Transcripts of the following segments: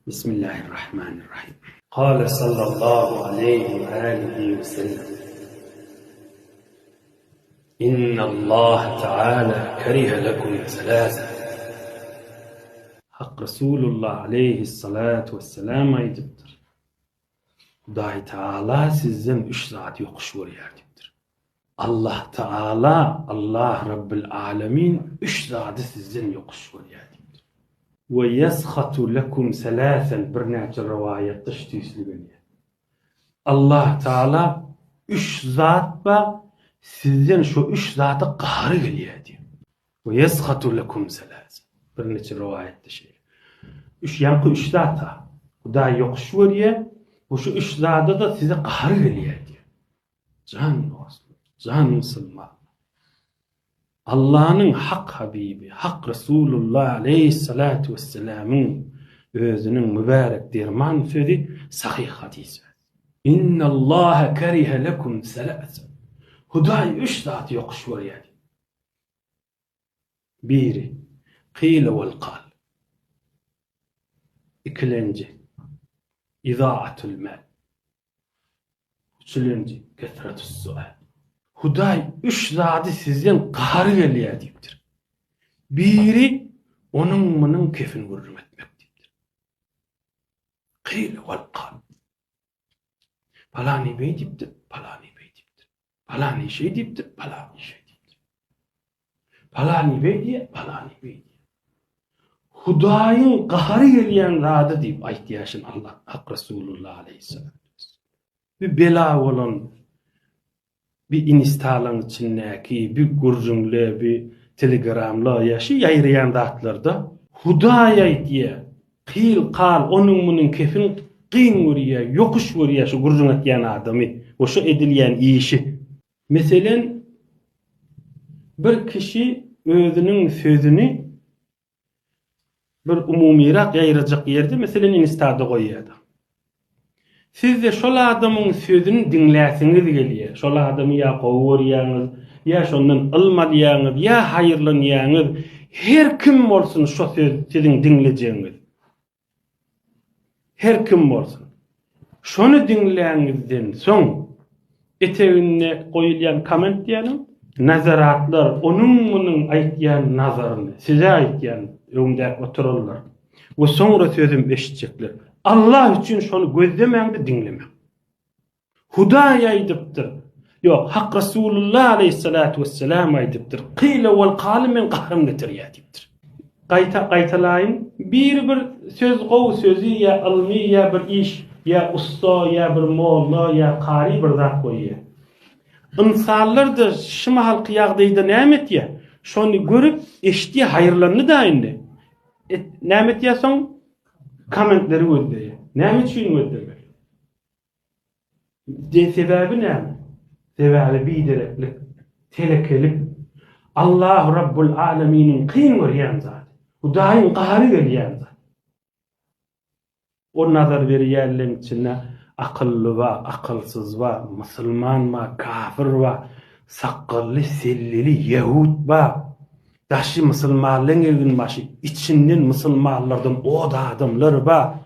بسم الله الرحمن الرحيم. قال صلى الله عليه وآله وسلم: إن الله تعالى كره لكم ثلاثة. Hak Resulullah aleyhissalatu vesselam aydıptır. Hudaý Taala sizden 3 zat ýokuşur ýerdipdir. Allah Taala, Allah Rabbul Alamin 3 zaty sizden ýokuşur ýerdipdir. Ve yeskhatu lekum salasan, bir näçe rivayetde şüýsüzligi. Allah Taala 3 zat ba sizden şu 3 zaty gahry gelýär. Ve yeskhatu lekum salasan, bir näçe rivayetde ýanky 3 zata Hudaý ýokuşur ýer. Bu şu 3 zada da size gahry gelýär. Can dostum, can musulman. Allah'ın hak habibi, hak Resulullah aleyhissalatu vesselam'ın özünün mübarek derman sözü sahih hadis. İnna Allaha kariha lekum salasa. Hudaý 3 zat ýokuşur ýer. Biri qila wal qal. İkilenci izaatul mal. Üçüncü kesratus sual. Hudaý 3 zaty sizden gahry gelýär diýipdir. Biri onuň munyň kefin gurrun etmek diýipdir. Qila wal qal. Palany bey diýipdir, palany bey diýipdir. Palany şey diýipdir, palany şey diýipdir. Palany bey diýip, palany bey diýip. Hudaýyň gahry gelýän zady diýip aýtýaşyn Allah hak Resulullah aleyhissalam. Bir bela bolan bir instalaň içindäki bir gurjunly bir telegramla ýaşy ýaýraýan zatlarda Hudaý aýtýar. Qil qal onuň munyň kefin qyn görýär, ýokuş görýär şu gurjun etýän adamy, oşo edilýän işi. Meselen bir kişi özüniň sözüni bir umumyrak ýaýrajak ýerde meselen instada goýýar. Siz de şol adamyň sözüni dinläsiňiz gelýär. Şol adamy ýa gowurýaňyz, ýa şondan ylmadýaňyz, ýa haýyrlanýaňyz, her kim bolsun şo söz siziň dinlejegiňiz. Her kim bolsun. Şonu dinläňizden soň etegine goýulýan komment diýelim, nazaratlar, onuň munyň aýtýan nazaryny, size aýtýan öňde otururlar. Ve sonra sözüm eşitjekler. Allah üçün şonu gözlemeňdi, dinlemeň. Hudaý aýdypdyr. Ýok, hak Resulullah aleyhissalatu vesselam aýdypdyr. Qila wal qal men gahrym getirýär diýipdir. Gaýtalayyn, bir söz gow sözü ýa ilmi ýa bir iş, ýa usta ýa bir molla ýa qari bir zat goýýar. İnsanlar da şymahal qiyagdaýda näme etýär? Şonu görüp eşitdi, haýyrlanyny da indi. Näme etýärsoň kommentleri gözleýär. Näme üçin gözleýär? Sebebi näme? Sebebi bidereklik, telekelip, Allah Rabbul Alaminin qyn görýän zat. Hudaýyň gahry gelýän zat. O nazar berýärliň içinde akıllı va, akılsız va, musulman va, kafir va, sakallı, sellili, yehud va, daşy musulmanlyň egin başy, içinden musulmanlardan o da adamlar va.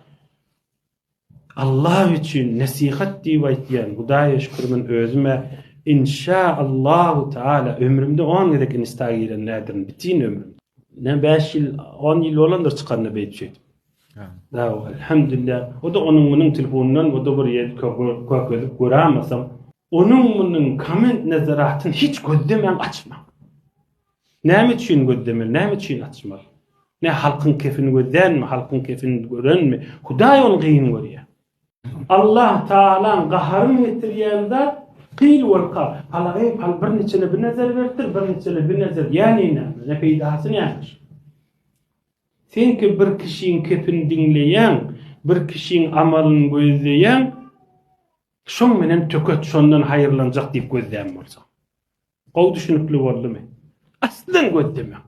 Allah üçün nasihat diýip aýtýan Hudaýa şükür men özüme inşaallahu taala ömrümde 10 gedek istagir nädir bitin ömrüm. Ne 5 ýyl 10 ýyl bolandyr çykanna beýtjek. Da elhamdülillah. O da onuň munyň telefonundan o da bir ýer köpedip görämasam, onuň munyň komment nazaratyny hiç gözlemeň açmaň. Näme üçin gözlemeň, näme üçin açmaň? Ne halkyň kefini gözlenmi, halkyň kefini görenmi? Hudaý ony gyn görýär. Allah Taala gahryn getirýände qil wal qal. Halagy hal bir neçe bir nazar berdir, bir neçe bir nazar. Ýani ne peýdasyny ýaşy. Sen ki bir kişiň kefini dinleýän, bir kişiň amalyny gözleýän, şoň menen töket şondan haýyrlanjak diýip gözleýän bolsa. Gow düşünükli boldymy? Aslan gözlemeň.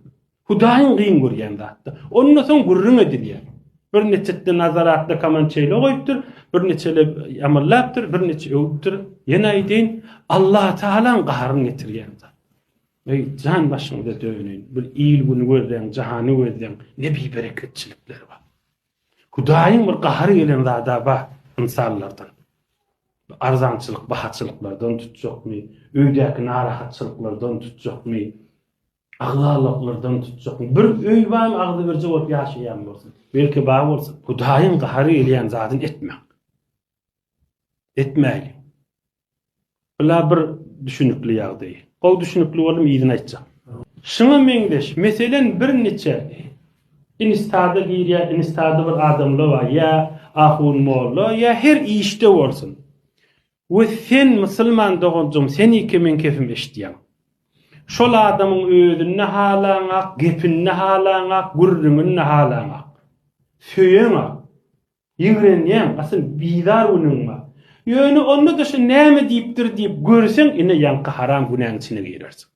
Hudaýyň gyn görýän zatda. Ondan soň gurrun edilýär. Bir neçe nazaratda kamançeyle goýupdyr, bir neçe amallapdyr, bir neçe öwüpdir. Ýene aýdyn, Allah Taala gahryn getirýän zat. Ey can başyňda döwünin, bir iyil güni görýän, jahany görýän, ne bir bereketçilikler bar. Hudaýyň bir gahary gelen zada bar insanlardan. Arzançylyk, bahaçylyklardan tutjakmy, öýdäki narahatçylyklardan tutjakmy, aglalyklardan tutjakmy. Bir öý bam agdy bir jogap ýaşaýan bolsun. Belki bar bolsun. Hudaýyň gahary gelen zadyny etmek. Etmäýli. Bula bir düşünükli ýagdaý. O düşünükli bolum ýygyny aýtjak. Şuňa meňdeş, meselen bir neçe instada giriya, instada bir adamla var ya, ahun molla ya her işte bolsun. We sen musulman dogunjum, sen ikimin kefim eşdiýän. Şol adamyň özüni halaňa, gepini halaňa, gurrüňini halaňa. Söýeňa. Ýigrenýän, asyl bizar ununma. Ýöne onda da şu näme diýipdir diýip görseň, ine ýanky haram günäň içine girersin.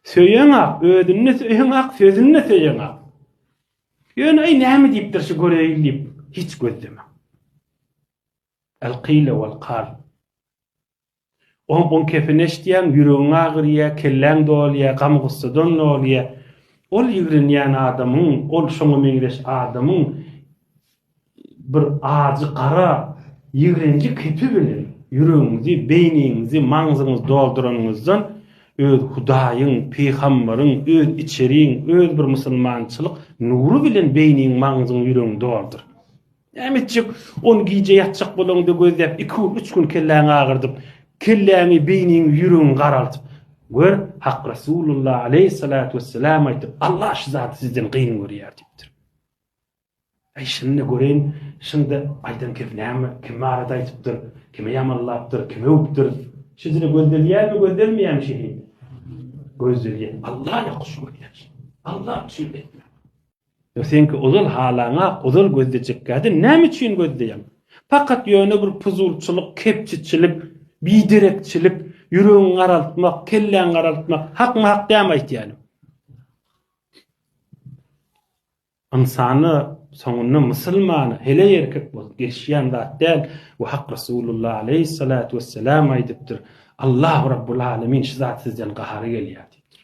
Söýeňa, özüni söýeňa, sözüni söýeňa. Ýöne ay näme diýipdir şu göreýin diýip hiç gözleme. El-qîle vel-qal. On kefine eşdiýän ýüregiňe agyrýa, kelläň dolýa, gamgyssydan dolýa. Ol ýigrenýän adamyň, ol şoňa meňdeş adamyň bir ajy qara ýigrenji kepi bilen ýüregiňizi, beýniňizi, maňzyňyzy dolduranyňyzdan öz Hudaýyň, peýgambeриň, öz içeriň, öz bir musulmançylyk nuru bilen beýniň, maňzyň, ýüregiň doldur. Ämetjek on giýje ýatjak bolanda gözläp 2-3 gün kelläňi agyrdyp, kelläňi, beýniň, ýüregiň garaltyp, gör Hak Rasulullah aleyhissalatu vesselam aýtyp, Allah şu zat sizden gyn görýär diýipdir. Ay şunu göreyin, şunda aydan kep näme, kim arada aýtypdyr, kime ýamallapdyr, kime öpdir. Şizini gözdelýärmi, gözdelmeýärmi şeýle? Gözdelýär. Allah ýakyş görýär. Allah üçin etme. Senki ozal halaňa, ozal gözlejekkäde näme üçin gözleýän? Fakat ýöne bir puzulçylyk, kepçiçilik, biderekçilik, ýüregiň garaltmak, kelläň garaltmak, hakmy hak diýip aýtýan. İnsany soňunda musulmany, hele erkek bolup geçýän zat däl, we Hak Rasulullah aleyhissalatu vesselam aýdypdyr. Allah Rabbul Alamin şu zat sizden gahary gelýär diýipdir.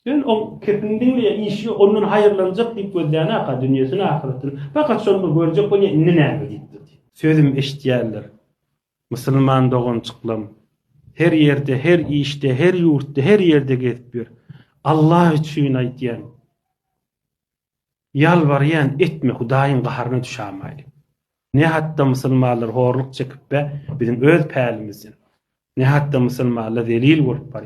Ben o kepindiňle işi onun hayırlanacak diýip gözläne aka dünýäsini ahiretini. Fakat şonu görjek bolýar, indi näme diýipdir. Sözüm eşitýärler. Musulman dogunçyklym her ýerde, her işte, her ýurtda, her ýerde gezip bir Allah üçin aýtýan. Yalvaryan etme, Hudaýyň gaharyna düşämäýli. Ne hatta musulmanlar horluk çekip be bizim öz pälimizin. Ne hatta musulmanlar zelil bolup bar.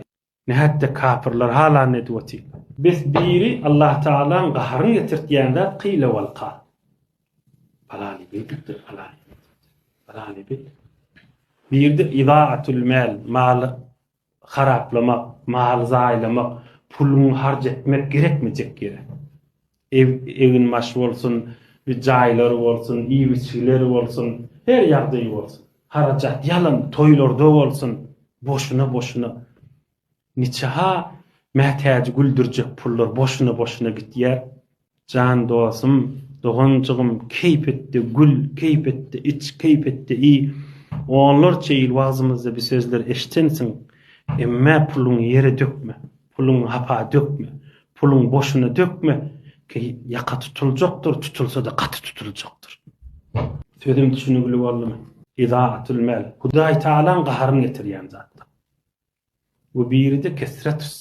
Ne hatta kafirler hala nedweti. Biz biri Allah Taala'nın gaharyny getirýände qîle wal qal. Falany bildir, falany bil. Birde idaatul mal, mal haraplamak, mal zaýlamak, puluny harjetmek gerekmejek gerek. Evin maş bolsun, bir jaýlary bolsun, iýiçileri bolsun, her ýagdaý bolsun. Harajat ýalan toýlarda bolsun, boşuna. Niçaha mätäji güldürjek pullar boşuna gitýär. Jan dostum, dogunjygym keypetde gül, keypetde iç, keypetde iyi. Onlar çeýil wagzymyzda bir sözler eşitensiň, emme puluň ýere dökme, puluň hapa dökme, puluň boşuna dökme. Ki yaka tutuljakdyr, tutulsa da gaty tutuljakdyr. Sözüm düşünügli boldymy? İdaatul mal. Hudaý Taala'nın gaharyny getirýän zat. Bu biride kesretus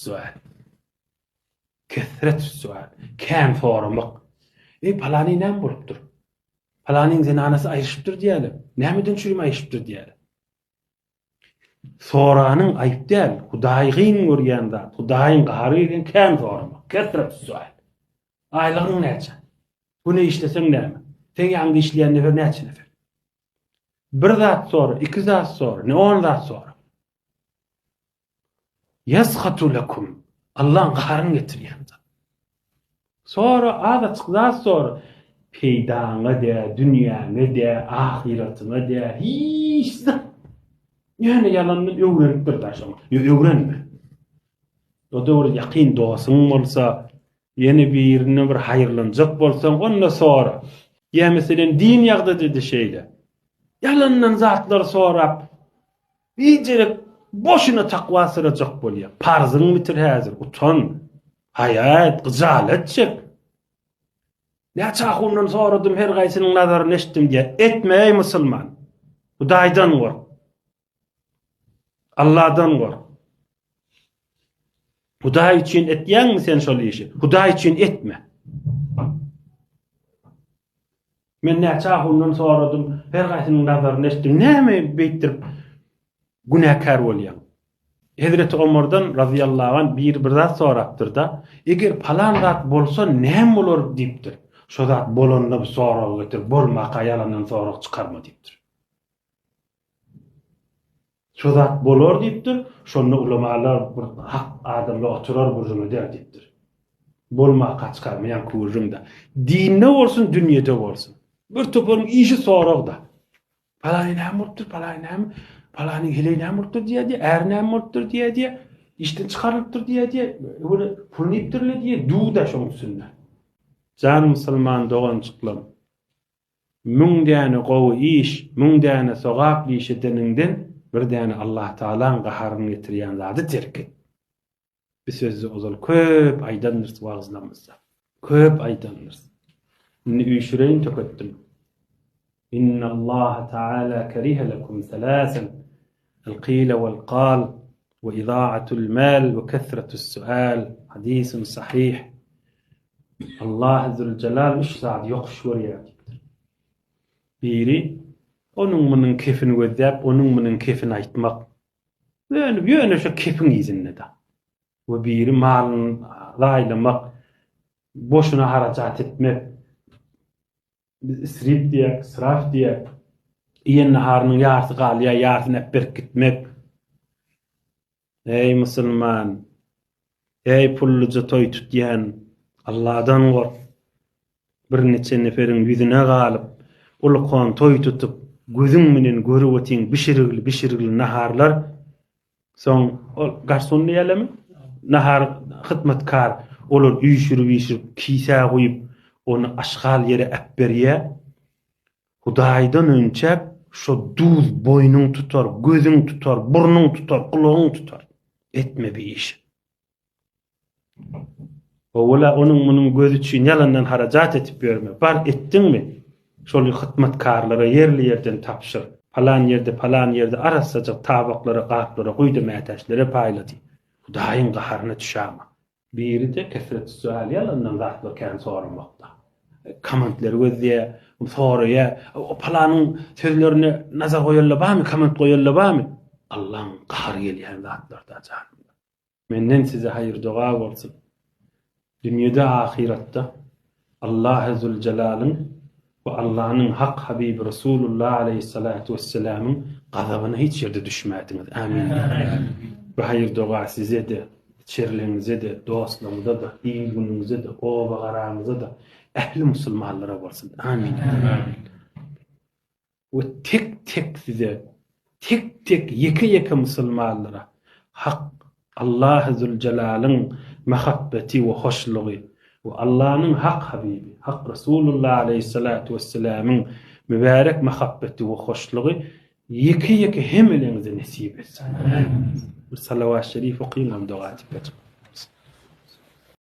sual. Kän soramak. Palany näme bolupdyr? Palanyň zenanasy aýryşypdyr diýelim. Nämeden çürüm aýryşypdyr diýelim. Soranyň aýyp däl, Hudaýyň görýän zat, Hudaýyň gahary eden kän soramak. Kesretus sual. Aylygyň näçe? Bu ne işleseň näme? Sen ýangy işleýän nefer näçe nefer? Bir zat sonra, iki zat sonra, ne 10 zat sonra. Yaskhatu lakum. Allah'ın gaharyny getirýän zat. Sonra azat zat sonra peýdaňa de, dünýäňe de, ahiratyna de, hiç zat. Ýöne ýalanyň öwrenip bir daşyň. Öwrenme. O dogry ýaqyn dosyň bolsa, yeni birine bir hayırlanacak bolsaň onda sonra. Ya meselen din ýagda dedi şeýle. Yalandan zatlar sorap, iýjek boşuna takwa sıracak bolýar. Parzyň bitir häzir, utan, hayat, gyjalat çek. Näçe hundan soradym her gaýsynyň nazaryny eşitdim diýe. Etme ey musulman. Hudaýdan gork. Allah'dan gork. Hudaý üçin etýänmi sen şol işi? Hudaý üçin etme. Men näçe hundan soradym her gaýsynyň nazaryny eşitdim. Näme beýtirip günäkär bolýan? Hazreti Ömer'den radıyallahu anh bir zat soraptır da, eger falan zat bolsa näme bolar diýipdir. Şo zat bolanda bir sorak getir, bolmaka yalandan sorak çykarma diýipdir. Şo zat bolar diýipdir, şonu ulamalar bir hak adamla oturar burjuna der diýipdir. Bolmaka çykarmayan kurjumda. Dinne bolsun, dünýede bolsun. Bir topun işi sorak da. Falany näme bolupdyr, falany näme? Falanyň heleyne murtdur diýe, erne murtdur diýe, işten çykarypdyr diýe, bunu pulnipdirle diýe, duda şoň üstünde. Jan musulman dogançyklar. Müň däne gowy iş, müň däne sogaply iş edeninden bir däne Allah Taalaň gaharyny getirýän zady terk et. Bir sözü ozal köp aýdandyr wagzlamyzda. Köp aýdandyr. Ni üýşüreýin töketdim. إن الله تعالى كره لكم ثلاثا القيل والقال وإضاعة المال وكثرة السؤال حديث صحيح الله عز وجل مش سعد يقشور يعني biri onun munun kefini gözläp onun munun kefini aýtmak ýöne şu kefin izinde da we biri malyny gaýlamak boşuna harajat etmek isrif diye, israf diye, iyen naharının yarısı galyya, yarısını hep berk gitmek. Ey musulman, ey pulluca toy tutýan, Allah'dan gork. Bir neçe neferin yüzüne galyp, ulukon toy tutup, gözüň menen görüp ötiň bişirigli naharlar, soň garson diýelemi? Nahar hyzmatkar, olar üýşürip, kisa goýup, onu aşgal yere äpberýe, Hudaýdan önçe şo duz boynuň tutar, gözüň tutar, burnuň tutar, kulagyň tutar. Etme bir iş. Ola onun munun gözü üçin yalandan harajat etip berme. Bar etdiňmi? Şol hyzmatkarlara yerli yerden tapşyr. Falan yerde arasajak tabaklara, gaplara, guýda mätäşlere paýlady. Hudaýyň gaharyna düşäme. Biri de kesret sual yalandan zatlar kän soramakda. Komentler gözdiye, soruya, o palanyň sözlerini nazar goýarlar bamy, koment goýarlar bamy? Allah'ın gahary gelýän zatlarda canım. Menden size hayır dua bolsun. Dünyada ahiretde Allah Azze ve Celal'ın ve Allah'ın hak habibi Resulullah aleyhissalatu vesselam'ın gazabına hiç yerde düşmediniz. Amin. Ve hayır dua size de, çerlerinize de, dostlarınıza da, iyi gününüze de, o bağaranıza da, ehli musulmanlara bolsun. Amin. Ve tek size, tek yeke musulmanlara hak Allah Azze Celal'ın mehabbeti ve hoşluğu ve Allah'ın hak habibi, hak Resulullah aleyhissalatu vesselam'ın mübarek mehabbeti ve hoşluğu yeke hem elinize nasip etsin. Bir salavat-ı şerif okuyun, dua edin.